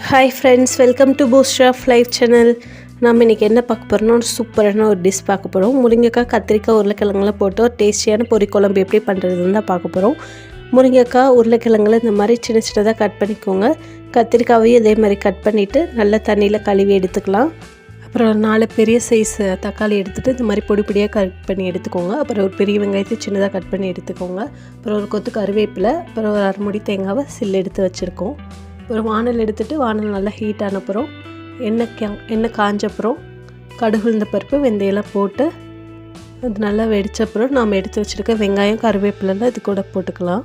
Hi friends, welcome to boost of life channel. நம்ம இன்றைக்கி என்ன பார்க்க போகிறோம்னா ஒரு சூப்பரான ஒரு டிஷ் பார்க்க போகிறோம். முருங்கைக்காய், கத்திரிக்காய், உருளைக்கிழங்குலாம் போட்டு ஒரு டேஸ்டியான பொரிக்குழம்பு எப்படி பண்ணுறதுன்னு தான் பார்க்க போகிறோம். முருங்கைக்காய், உருளைக்கிழங்குல இந்த மாதிரி சின்ன சின்னதாக கட் பண்ணிக்கோங்க. கத்திரிக்காவையும் இதே மாதிரி கட் பண்ணிவிட்டு நல்லா தண்ணியில் கழுவி எடுத்துக்கலாம். அப்புறம் 4 பெரிய சைஸ் தக்காளி எடுத்துகிட்டு இந்த மாதிரி பொடி பொடியாக கட் பண்ணி எடுத்துக்கோங்க. அப்புறம் ஒரு பெரிய வெங்காயத்தை சின்னதாக கட் பண்ணி எடுத்துக்கோங்க. அப்புறம் ஒரு கொத்து கருவேப்பிலை, அப்புறம் ஒரு 1/2 மூடி தேங்காவை சில்லு எடுத்து வச்சுருக்கோம். ஒரு வானல் எடுத்துகிட்டு வானல் நல்லா ஹீட் ஆனப்புறம் எண்ணெய் காஞ்சப்புறம் கடுகு, உளுந்த பருப்பு, வெந்தயம்லாம் போட்டு அது நல்லா வெடிச்சப்புறம் நாம் எடுத்து வச்சுருக்க வெங்காயம், கருவேப்பிலைலாம் இது கூட போட்டுக்கலாம்.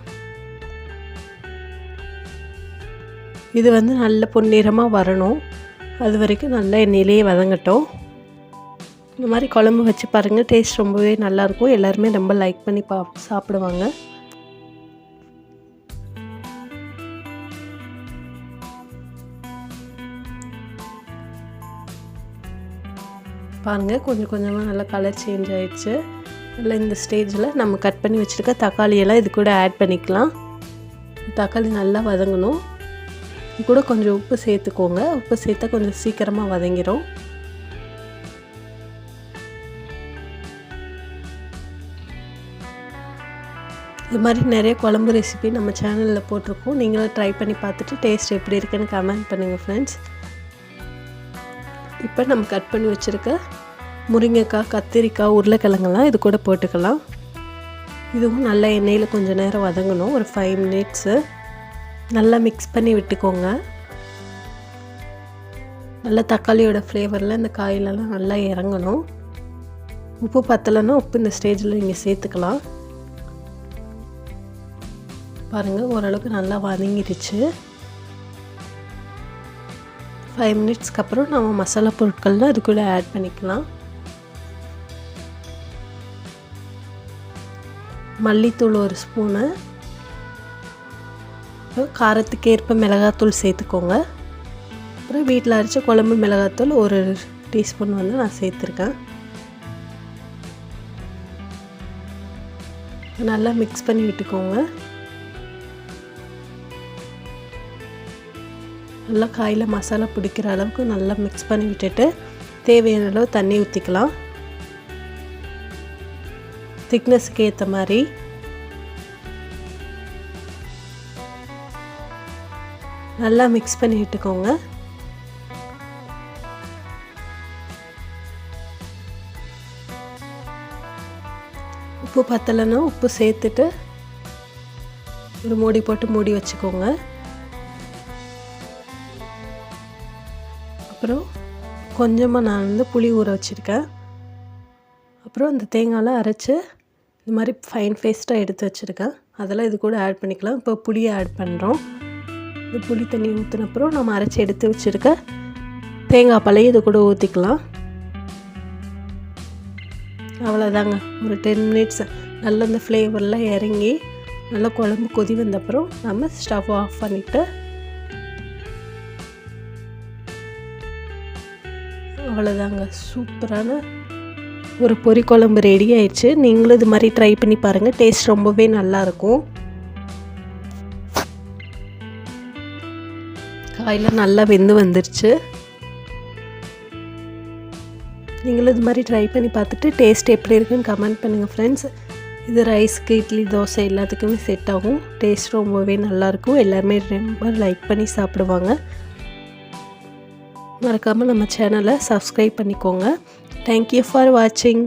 இது நல்ல பொன்னிறமாக வரணும். அது வரைக்கும் நல்லா எண்ணெயிலேயே வதங்கட்டும். இந்த மாதிரி குழம்பு வச்சு பாருங்கள், டேஸ்ட் ரொம்பவே நல்லாயிருக்கும். எல்லாருமே ரொம்ப லைக் பண்ணி சாப்பிடுவாங்க. பாருங்கள், கொஞ்சம் கொஞ்சமாக நல்லா கலர் சேஞ்ச் ஆகிடுச்சு. நல்லா இந்த ஸ்டேஜில் நம்ம கட் பண்ணி வச்சுருக்க தக்காளியெல்லாம் இது கூட ஆட் பண்ணிக்கலாம். தக்காளி நல்லா வதங்கணும். இது கூட கொஞ்சம் உப்பு சேர்த்துக்கோங்க. உப்பு சேர்த்தா கொஞ்சம் சீக்கிரமாக வதங்கிடும். இது மாதிரி நிறைய குழம்பு ரெசிபி நம்ம சேனலில் போட்டிருக்கோம். நீங்களும் ட்ரை பண்ணி பார்த்துட்டு டேஸ்ட் எப்படி இருக்குன்னு கமெண்ட் பண்ணுங்கள் ஃப்ரெண்ட்ஸ். இப்போ நம்ம கட் பண்ணி வச்சுருக்க முருங்கைக்காய், கத்திரிக்காய், உருளைக்கிழங்கெல்லாம் இது கூட போட்டுக்கலாம். இதுவும் நல்லா எண்ணெயில் கொஞ்சம் நேரம் வதங்கணும். ஒரு 5 மினிட்ஸு நல்லா மிக்ஸ் பண்ணி விட்டுக்கோங்க. நல்லா தக்காளியோட ஃப்ளேவரில் இந்த காயிலெல்லாம் நல்லா இறங்கணும். உப்பு பத்தலைன்னா உப்பு இந்த ஸ்டேஜில் நீங்கள் சேர்த்துக்கலாம். பாருங்கள், ஓரளவுக்கு நல்லா வதங்கிடுச்சு. 5 மினிட்ஸ்க்கு அப்புறம் நம்ம மசாலா பொருட்கள்லாம் அது கூட ஆட் பண்ணிக்கலாம். மல்லித்தூள் 1 ஸ்பூனு, காரத்துக்கு ஏற்ப மிளகாத்தூள் சேர்த்துக்கோங்க. அப்புறம் வீட்டில் அரைச்ச குழம்பு மிளகாத்தூள் 1 டீஸ்பூன் நான் சேர்த்துருக்கேன். நல்லா மிக்ஸ் பண்ணி விட்டுக்கோங்க. நல்லா காயில் மசாலா பிடிக்கிற அளவுக்கு நல்லா மிக்ஸ் பண்ணி விட்டுட்டு தேவையான அளவு தண்ணி ஊற்றிக்கலாம். திக்னஸுக்கு ஏற்ற மாதிரி. நல்லா மிக்ஸ் பண்ணி விட்டுக்கோங்க. உப்பு பத்தலைன்னா உப்பு சேர்த்துட்டு ஒரு மூடி போட்டு மூடி வச்சுக்கோங்க. அப்புறம் கொஞ்சமாக நான் புளி ஊற வச்சுருக்கேன். அப்புறம் இந்த தேங்காயெலாம் அரைச்சி இந்த மாதிரி ஃபைன் பேஸ்ட்டாக எடுத்து வச்சுருக்கேன். அதெல்லாம் இது கூட ஆட் பண்ணிக்கலாம். இப்போ புளியை ஆட் பண்ணுறோம். இந்த புளி தண்ணி ஊற்றினப்புறம் நம்ம அரைச்சி எடுத்து வச்சுருக்க தேங்காய் பாலையும் இது கூட ஊற்றிக்கலாம். அவ்வளோதாங்க. ஒரு 10 மினிட்ஸ் நல்லா இந்த ஃப்ளேவர்லாம் இறங்கி நல்லா குழம்பு கொதி வந்தப்புறம் நம்ம ஸ்டவ் ஆஃப் பண்ணிவிட்டு அவ்வளோதாங்க, சூப்பரான ஒரு பொரிக்குழம்பு ரெடி ஆயிடுச்சு. நீங்களும் இது மாதிரி ட்ரை பண்ணி பாருங்கள். டேஸ்ட் ரொம்பவே நல்லாயிருக்கும். காயில் நல்லா வெந்து வந்துருச்சு. நீங்களும் இது மாதிரி ட்ரை பண்ணி பார்த்துட்டு டேஸ்ட் எப்படி இருக்குன்னு கமெண்ட் பண்ணுங்கள் ஃப்ரெண்ட்ஸ். இது ரைஸ்க்கு, இட்லி, தோசை எல்லாத்துக்குமே செட் ஆகும். டேஸ்ட் ரொம்பவே நல்லாயிருக்கும். எல்லாருமே ரொம்ப லைக் பண்ணி சாப்பிடுவாங்க. மறக்காமல் நம்ம சேனலை சப்ஸ்கிரைப் பண்ணிக்கோங்க. தேங்க்யூ ஃபார் வாட்சிங்.